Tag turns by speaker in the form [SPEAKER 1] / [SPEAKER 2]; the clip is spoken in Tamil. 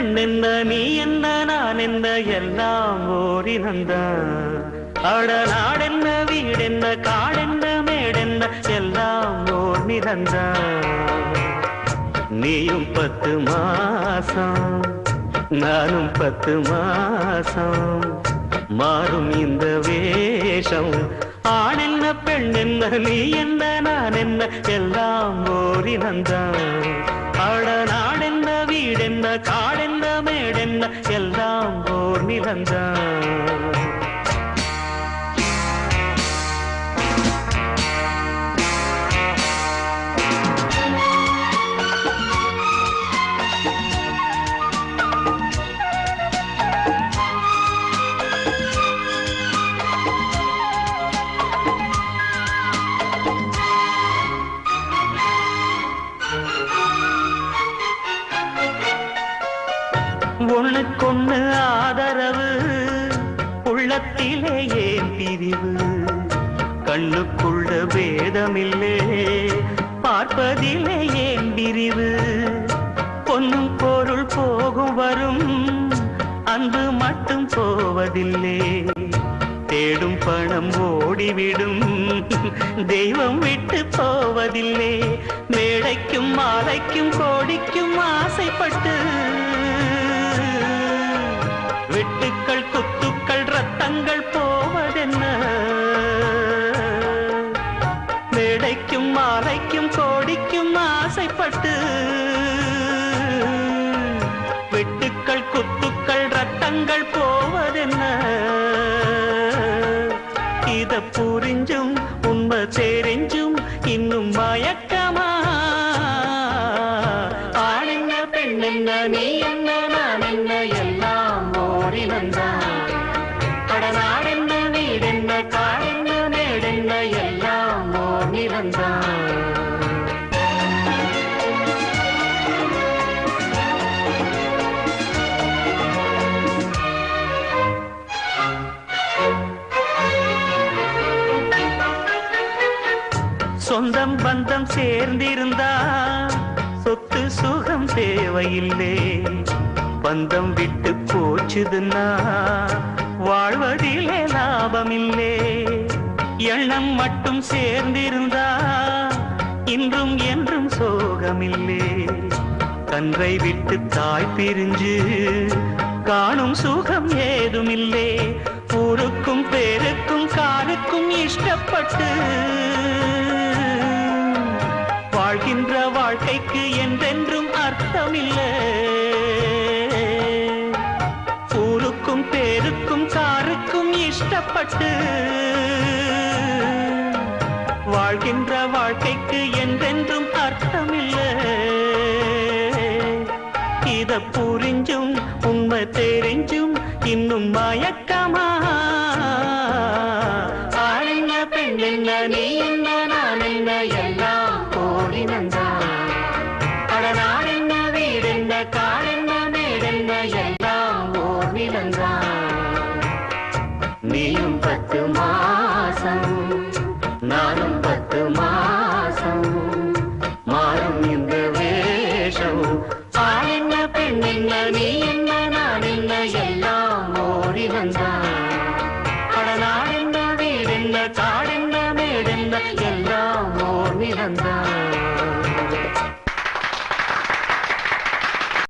[SPEAKER 1] பெண் என்ன நீ என்ன நான் என்ன எல்லாம் ஓரினந்தான். அட நாடென்ன வீடென்ன காடென்ன மேடென்ன எல்லாம் ஓர் நிறந்தான். நீயும் 10 மாசம் நானும் 10 மாசம் மாறும் இந்த வேஷம். ஆண் என்ன பெண் என்ன நீ என்ன நான் என்ன எல்லாம் ஓரினந்தான். அட நாடென்ன வீடென்ன காடென்ன மேடென்ன எல்லாம் ஓர் நிலந்தான். ஒண்ணுக்கொண்ணு ஆதரவு உள்ளத்திலே ஏன் பிரிவு. கண்ணுக்குள்ள பேதமில்லே பார்ப்பதிலே ஏன் பிரிவு. பொன்னும் பொருள் போகும் வரும் அன்பு மட்டும் போவதில்லை. தேடும் பணம் ஓடிவிடும் தெய்வம் விட்டு போவதில்லை. மேடைக்கும் மாலைக்கும் கோடிக்கும் ஆசைப்பட்டு வெட்டுக்கள் குத்துக்கள் ரத்தங்கள் போவதென்ன. மேடைக்கும் மாலைக்கும் கோடிக்கும் ஆசைப்பட்டு வெட்டுக்கள் குத்துக்கள் ரத்தங்கள் போவதென்ன. இத புரிஞ்சும் உண்மை தெரிஞ்சும் இன்னும் மயக்கமா. ஆணென்ன பெண்ணென்ன நீ என்ன நான் என்ன எல்லாம் ஓரினந்தான். அட நாடென்ன வீடென்ன காடென்ன மேடென்ன எல்லாம் ஓர் நிறந்தான். சொந்தம் பந்தம் சேர்ந்திருந்தா சொத்து சுகம் தேவையில்லை. பந்தம் விட்டு போச்சுதுன்னா வாழ்வதிலே லாபமில்லை. எண்ணம் மட்டும் சேர்ந்திருந்தா இன்றும் என்றும் சோகமில்லை. கன்றை விட்டு தாய் பிரிஞ்சு காணும் சுகம் ஏதுமில்லை. ஊருக்கும் பேருக்கும் காருக்கும் இஷ்டப்பட்டு வாழ்கின்ற வாழ்க்கைக்கு என்றென்றும் அர்த்தமில்லை. ஊருக்கும் பேருக்கும் காருக்கும் இஷ்டப்பட்டு வாழ்கின்ற வாழ்க்கைக்கு என்றென்றும் அர்த்தமில்லை. இத புரிஞ்சும் உண்மை தெரிஞ்சும் இன்னும் மயக்கமா. ஆணென்ன பெண்ணென்ன நீ என்ன நான் என்ன எல்லாம் ஓரினந்தான். அட நாடென்ன வீடென்ன காடென்ன மேடென்ன எல்லாம் ஓர் நிலந்தான். நீயும் 10 மாசம் நானும் 10 மாசம் மாறும் இந்த வேஷம். ஆணென்ன பெண்ணென்ன நீ என்ன நான் என்ன எல்லாம் ஓரினந்தான். அட நாடென்ன வீடென்ன காடென்ன மேடென்ன எல்லாம் ஓர் நிலந்தான்.